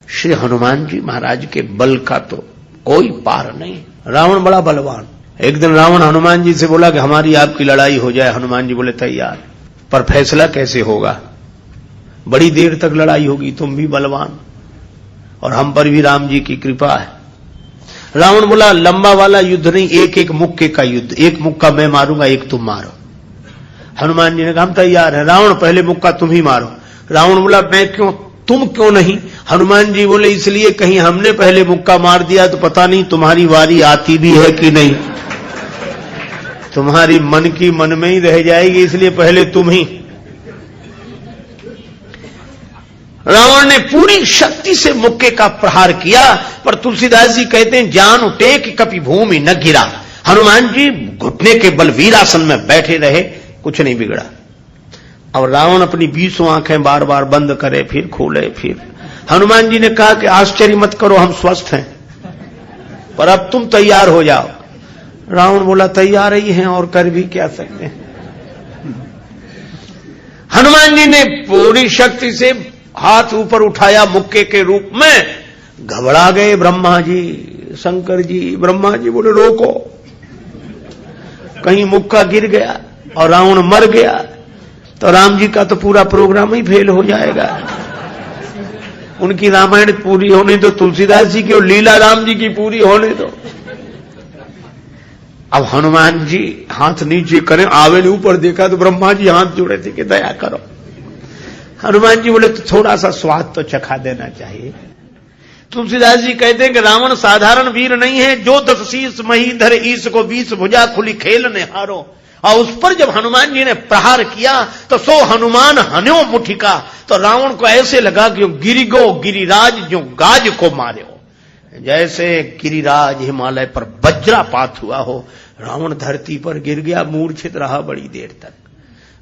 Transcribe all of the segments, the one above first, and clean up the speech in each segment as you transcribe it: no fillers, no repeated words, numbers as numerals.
श्री हनुमान जी महाराज के बल का तो कोई पार नहीं। रावण बड़ा बलवान। एक दिन रावण हनुमान जी से बोला कि हमारी आपकी लड़ाई हो जाए। हनुमान जी बोले तैयार, पर फैसला कैसे होगा? बड़ी देर तक लड़ाई होगी, तुम भी बलवान और हम पर भी राम जी की कृपा है। रावण बोला लंबा वाला युद्ध नहीं, एक एक मुक्के का युद्ध, एक मुक्का मैं मारूंगा, एक तुम मारो। हनुमान जी ने कहा हम तैयार है। रावण पहले मुक्का तुम ही मारो। रावण बोला मैं क्यों, तुम क्यों नहीं? हनुमान जी बोले इसलिए कहीं हमने पहले मुक्का मार दिया तो पता नहीं तुम्हारी वारी आती भी है कि नहीं, तुम्हारी मन की मन में ही रह जाएगी, इसलिए पहले तुम ही। रावण ने पूरी शक्ति से मुक्के का प्रहार किया, पर तुलसीदास जी कहते हैं जान उठे कि कभी भूमि न गिरा। हनुमान जी घुटने के बल वीरासन में बैठे रहे, कुछ नहीं बिगड़ा। और रावण अपनी 20 आंखें बार बार बंद करे फिर खोले फिर। हनुमान जी ने कहा कि आश्चर्य मत करो, हम स्वस्थ हैं, पर अब तुम तैयार हो जाओ। रावण बोला तैयार ही हैं और कर भी क्या सकते हैं। हनुमान जी ने पूरी शक्ति से हाथ ऊपर उठाया मुक्के के रूप में। घबरा गए ब्रह्मा जी, शंकर जी। ब्रह्मा जी बोले रोको, कहीं मुक्का गिर गया और रावण मर गया तो राम जी का तो पूरा प्रोग्राम ही फेल हो जाएगा। उनकी रामायण पूरी होने दो, तुलसीदास जी की और लीला राम जी की पूरी होने दो। अब हनुमान जी हाथ नीचे करें, आवे ने ऊपर देखा तो ब्रह्मा जी हाथ जोड़े थे कि दया करो। हनुमान जी बोले तो थोड़ा सा स्वाद तो चखा देना चाहिए। तुलसीदास जी कहते हैं कि रावण साधारण वीर नहीं है, जो 10 शीश महीधर ईश को 20 भुजा खुली खेल ने हारो। और उस पर जब हनुमान जी ने प्रहार किया तो सो हनुमान हन्यो मुठिका, तो रावण को ऐसे लगा कि गिरिगो गिरिराज जो गाज को मारे हो, जैसे गिरिराज हिमालय पर वज्रापात हुआ हो। रावण धरती पर गिर गया, मूर्छित रहा बड़ी देर तक।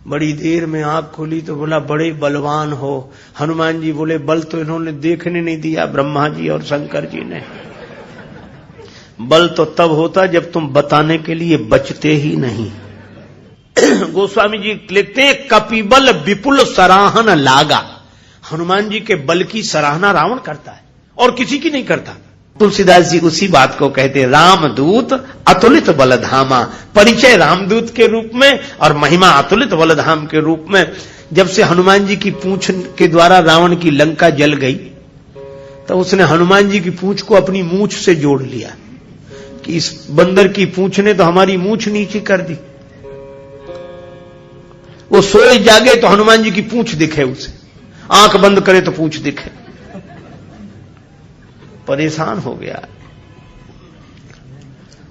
बड़ी देर में आंख खोली तो बोला बड़े बलवान हो। हनुमान जी बोले बल तो इन्होंने देखने नहीं दिया, ब्रह्मा जी और शंकर जी ने। बल तो तब होता जब तुम बताने के लिए बचते ही नहीं। गोस्वामी जी लिखते हैं कपिबल विपुल सराहन लागा। हनुमान जी के बल की सराहना रावण करता है और किसी की नहीं करता। तुलसीदास जी उसी बात को कहते हैं रामदूत अतुलित बलधामा। परिचय रामदूत के रूप में और महिमा अतुलित बलधाम के रूप में। जब से हनुमान जी की पूंछ के द्वारा रावण की लंका जल गई तो उसने हनुमान जी की पूंछ को अपनी मूंछ से जोड़ लिया कि इस बंदर की पूंछ ने तो हमारी मूंछ नीचे कर दी। वो सोए जागे तो हनुमान जी की पूंछ दिखे उसे, आंख बंद करे तो पूंछ दिखे। परेशान हो गया।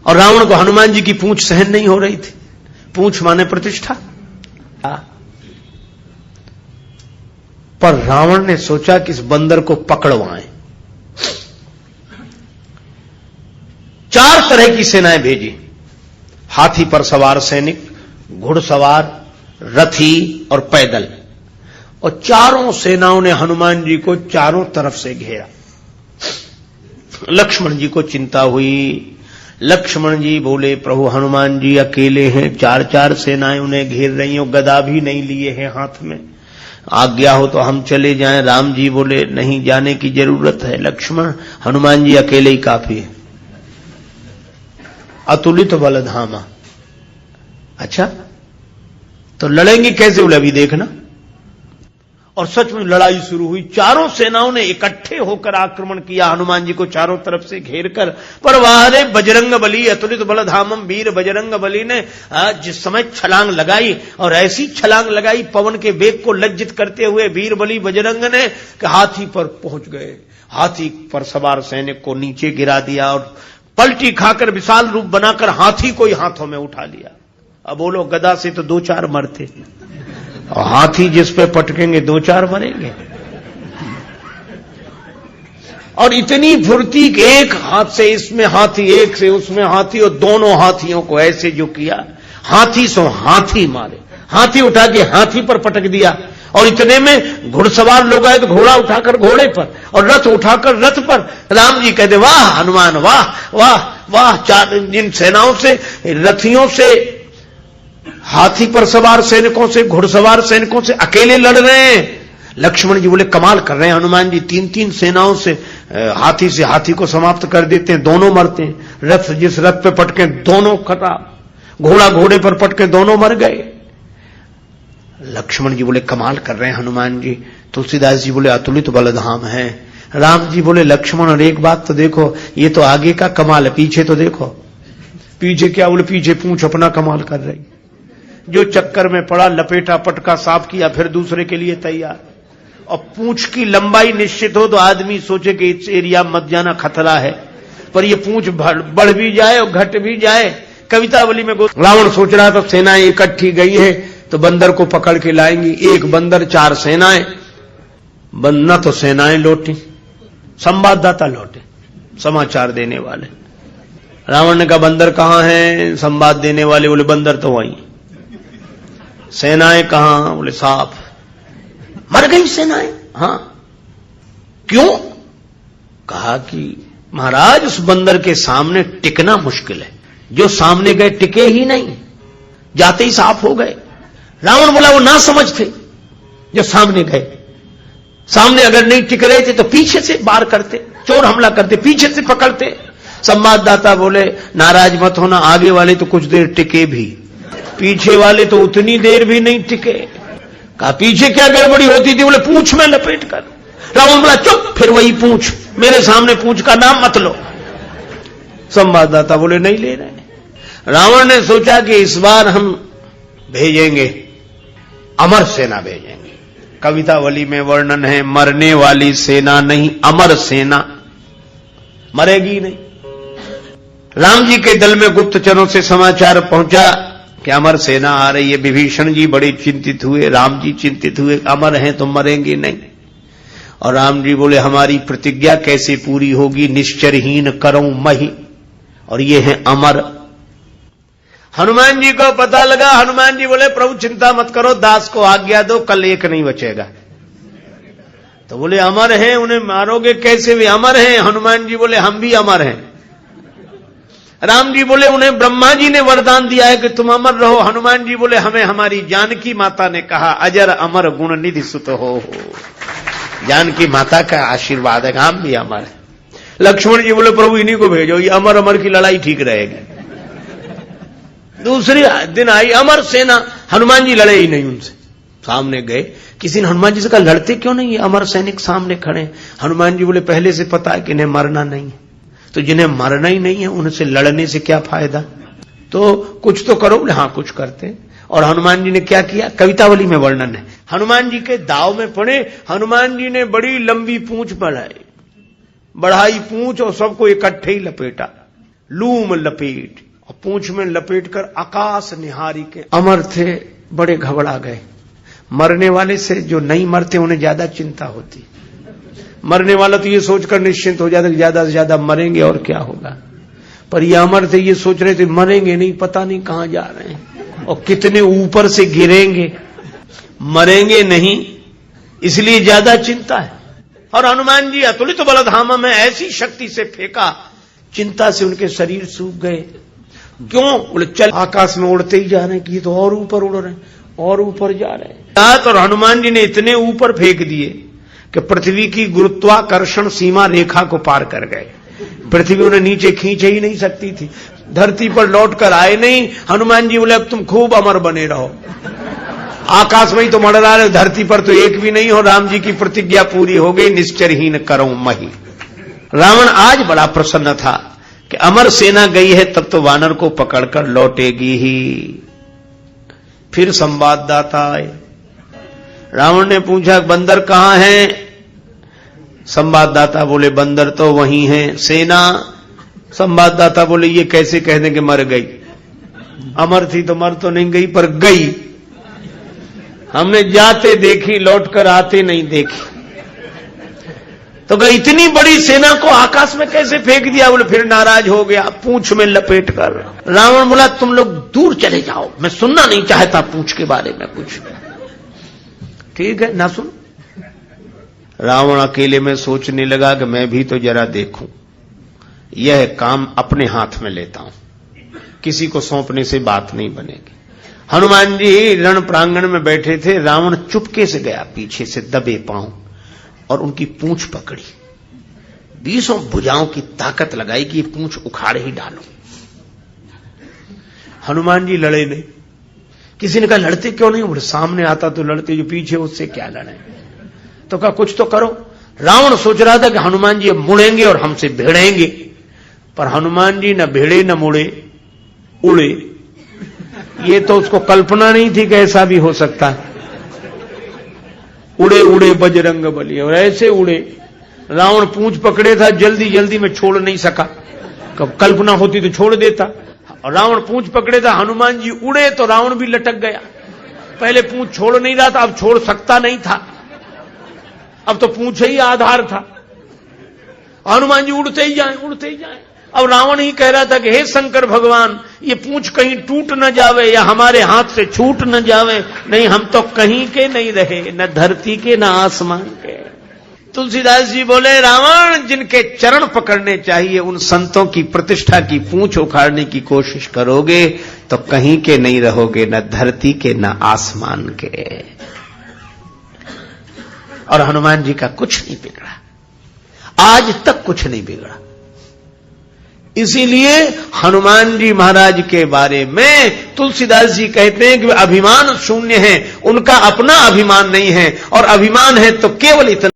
और रावण को हनुमान जी की पूंछ सहन नहीं हो रही थी। पूंछ माने प्रतिष्ठा। पर रावण ने सोचा कि इस बंदर को पकड़वाएं। 4 तरह की सेनाएं भेजी। हाथी पर सवार सैनिक, घुड़सवार, रथी और पैदल। और चारों सेनाओं ने हनुमान जी को चारों तरफ से घेरा। लक्ष्मण जी को चिंता हुई। लक्ष्मण जी बोले प्रभु हनुमान जी अकेले हैं, 4 सेनाएं उन्हें घेर रही हो, गदा भी नहीं लिए हैं हाथ में, आज्ञा हो तो हम चले जाएं। राम जी बोले नहीं जाने की जरूरत है लक्ष्मण, हनुमान जी अकेले ही काफी है। अतुलित बलधामा। अच्छा तो लड़ेंगे कैसे? बोले अभी देखना। और सच में लड़ाई शुरू हुई। चारों सेनाओं ने इकट्ठे होकर आक्रमण किया हनुमान जी को चारों तरफ से घेरकर। पर वारे बजरंग बली अतुलित बलधामम, वीर बजरंग बली ने जिस समय छलांग लगाई और ऐसी छलांग लगाई पवन के वेग को लज्जित करते हुए वीर बली बजरंग ने कि हाथी पर पहुंच गए। हाथी पर सवार सैनिक को नीचे गिरा दिया और पलटी खाकर विशाल रूप बनाकर हाथी को ही हाथों में उठा लिया। अब बोलो गदा से तो 2-4 मरते और हाथी जिस पे पटकेंगे 2-4 मरेंगे। और इतनी फुर्ती कि एक हाथ से इसमें हाथी, एक से उसमें हाथी, और दोनों हाथियों को ऐसे जो किया, हाथी सो हाथी मारे। हाथी उठा के हाथी पर पटक दिया। और इतने में घुड़सवार लोग आए तो घोड़ा उठाकर घोड़े पर और रथ उठाकर रथ पर। राम जी कहते वाह हनुमान वाह वाह वाह। 4 इन सेनाओं से, रथियों से, हाथी पर सवार सैनिकों से, घुड़सवार सैनिकों से अकेले लड़ रहे हैं। लक्ष्मण जी बोले कमाल कर रहे हैं हनुमान जी, 3-3 सेनाओं से हाथी को समाप्त कर देते हैं, दोनों मरते हैं। रथ जिस रथ पे पटके दोनों खराब, घोड़ा घोड़े पर पटके दोनों मर गए। लक्ष्मण जी बोले कमाल कर रहे हैं हनुमान जी। तुलसीदास जी बोले अतुलित बलधाम है। राम जी बोले लक्ष्मण और एक बात तो देखो, ये तो आगे का कमाल है, पीछे तो देखो। पीछे क्या? बोले पीछे पूंछ अपना कमाल कर रही। जो चक्कर में पड़ा, लपेटा पटका साफ किया, फिर दूसरे के लिए तैयार। और पूंछ की लंबाई निश्चित हो तो आदमी सोचे कि इस एरिया मत जाना, खतरा है, पर ये पूंछ बढ़ भी जाए और घट भी जाए। कवितावली में रावण सोच रहा था सेनाएं इकट्ठी गई है तो बंदर को पकड़ के लाएंगी। एक बंदर 4 सेनाएं, न तो सेनाएं लौटी, संवाददाता लौटे, समाचार देने वाले। रावण ने कहा बंदर कहां है? संवाद देने वाले बोले बंदर तो वहीं। सेनाएं कहां? बोले साफ मर गई सेनाएं। हां, क्यों? कहा कि महाराज उस बंदर के सामने टिकना मुश्किल है, जो सामने गए टिके ही नहीं, जाते ही साफ हो गए। रावण बोला वो ना समझ थे जो सामने गए, सामने अगर नहीं टिक रहे थे तो पीछे से वार करते, चोर हमला करते, पीछे से पकड़ते। संवाददाता बोले नाराज मत होना, आगे वाले तो कुछ देर टिके भी, पीछे वाले तो उतनी देर भी नहीं टिके। कहा पीछे क्या गड़बड़ी होती थी? बोले पूंछ में लपेट कर। रावण बोला चुप, फिर वही पूंछ, मेरे सामने पूंछ का नाम मत लो। संवाददाता बोले नहीं ले रहे। रावण ने सोचा कि इस बार हम भेजेंगे, अमर सेना भेजेंगे। कवितावली में वर्णन है मरने वाली सेना नहीं, अमर सेना, मरेगी नहीं। राम जी के दल में गुप्तचरों से समाचार पहुंचा कि अमर सेना आ रही है। विभीषण जी बड़े चिंतित हुए, राम जी चिंतित हुए, अमर हैं तो मरेंगे नहीं। और राम जी बोले हमारी प्रतिज्ञा कैसे पूरी होगी? निश्चरहीन करऊं मही, और ये है अमर। हनुमान जी को पता लगा। हनुमान जी बोले प्रभु चिंता मत करो, दास को आज्ञा दो, कल एक नहीं बचेगा। तो बोले अमर हैं, उन्हें मारोगे कैसे? वे अमर हैं। हनुमान जी बोले हम भी अमर हैं। राम जी बोले उन्हें ब्रह्मा जी ने वरदान दिया है कि तुम अमर रहो। हनुमान जी बोले हमें हमारी जानकी माता ने कहा अजर अमर गुण निधि सुत हो। जानकी माता का आशीर्वाद है, हम भी अमर है। लक्ष्मण जी बोले प्रभु इन्हीं को भेजो, ये अमर अमर की लड़ाई ठीक रहेगी। दूसरे दिन आई अमर सेना, हनुमान जी लड़े ही नहीं उनसे। सामने गए, किसी ने हनुमान जी से कहा लड़ते क्यों नहीं, अमर सैनिक सामने खड़े। हनुमान जी बोले पहले से पता है कि इन्हें मरना नहीं है, तो जिन्हें मरना ही नहीं है उनसे लड़ने से क्या फायदा, तो कुछ तो करो। बोले हाँ कुछ करते हैं। और हनुमान जी ने क्या किया? कवितावली में वर्णन है। हनुमान जी के दाव में पड़े, हनुमान जी ने बड़ी लंबी पूंछ बढ़ाई पूंछ और सबको इकट्ठे ही लपेटा, लूम लपेट, और पूंछ में लपेट कर आकाश निहारी के अमर थे, बड़े घबरा गए। मरने वाले से जो नहीं मरते उन्हें ज्यादा चिंता होती, मरने वाला तो ये सोचकर निश्चिंत हो जाता कि ज्यादा से ज्यादा मरेंगे और क्या होगा, पर ये अमर थे, ये सोच रहे थे मरेंगे नहीं, पता नहीं कहां जा रहे हैं और कितने ऊपर से गिरेंगे, मरेंगे नहीं, इसलिए ज्यादा चिंता है। और हनुमान जी अतुलित बलधाम में ऐसी शक्ति से फेंका, चिंता से उनके शरीर सूख गए। क्यों? बोले चल आकाश में उड़ते ही जा रहे हैं कि ये तो और ऊपर उड़ रहे हैं और ऊपर जा रहे हैं। और हनुमान जी ने इतने ऊपर फेंक दिए कि पृथ्वी की गुरुत्वाकर्षण सीमा रेखा को पार कर गए। पृथ्वी उन्हें नीचे खींच ही नहीं सकती थी, धरती पर लौट कर आए नहीं। हनुमान जी बोले अब तुम खूब अमर बने रहो, आकाश में ही तो मंडरा रहे, धरती पर तो एक भी नहीं हो। राम जी की प्रतिज्ञा पूरी हो गई, निश्चरहीन करऊं मही। रावण आज बड़ा प्रसन्न था कि अमर सेना गई है, तब तो वानर को पकड़कर लौटेगी ही। फिर संवाददाता आए, रावण ने पूछा बंदर कहां है? संवाददाता बोले बंदर तो वहीं है। सेना? संवाददाता बोले ये कैसे कह दें कि मर गई, अमर थी तो मर तो नहीं गई पर गई, हमने जाते देखी लौटकर आते नहीं देखी। तो कहा इतनी बड़ी सेना को आकाश में कैसे फेंक दिया? बोले फिर नाराज हो गया, पूंछ में लपेट कर। रावण बोला तुम लोग दूर चले जाओ, मैं सुनना नहीं चाहता पूंछ के बारे में कुछ। ठीक है ना सुन। रावण अकेले में सोचने लगा कि मैं भी तो जरा देखूं, यह काम अपने हाथ में लेता हूं, किसी को सौंपने से बात नहीं बनेगी। हनुमान जी रण प्रांगण में बैठे थे, रावण चुपके से गया पीछे से दबे पांव और उनकी पूंछ पकड़ी, 20 भुजाओं की ताकत लगाई कि ये पूंछ उखाड़ ही डालो। हनुमान जी लड़े नहीं। किसी ने कहा लड़ते क्यों नहीं? बोले सामने आता तो लड़ते, जो पीछे उससे क्या लड़े। तो कहा कुछ तो करो। रावण सोच रहा था कि हनुमान जी अब मुड़ेंगे और हमसे भिड़ेंगे, पर हनुमान जी न भिड़े न मुड़े, उड़े। ये तो उसको कल्पना नहीं थी कि ऐसा भी हो सकता है। उड़े उड़े बजरंग बली, और ऐसे उड़े। रावण पूंछ पकड़े था, जल्दी जल्दी में छोड़ नहीं सका। कल्पना होती तो छोड़ देता। रावण पूंछ पकड़े था, हनुमान जी उड़े तो रावण भी लटक गया। पहले पूंछ छोड़ नहीं रहा था, अब छोड़ सकता नहीं था, अब तो पूंछ ही आधार था। हनुमान जी उड़ते ही जाए, उड़ते ही जाए। अब रावण ही कह रहा था कि हे शंकर भगवान, ये पूंछ कहीं टूट न जावे या हमारे हाथ से छूट न जावे, नहीं हम तो कहीं के नहीं रहे, न धरती के न आसमान के। तुलसीदास जी बोले, रावण जिनके चरण पकड़ने चाहिए उन संतों की प्रतिष्ठा की पूंछ उखाड़ने की कोशिश करोगे तो कहीं के नहीं रहोगे, न धरती के न आसमान के। और हनुमान जी का कुछ नहीं बिगड़ा, आज तक कुछ नहीं बिगड़ा। इसीलिए हनुमान जी महाराज के बारे में तुलसीदास जी कहते हैं कि वे अभिमान शून्य हैं, उनका अपना अभिमान नहीं है, और अभिमान है तो केवल इतना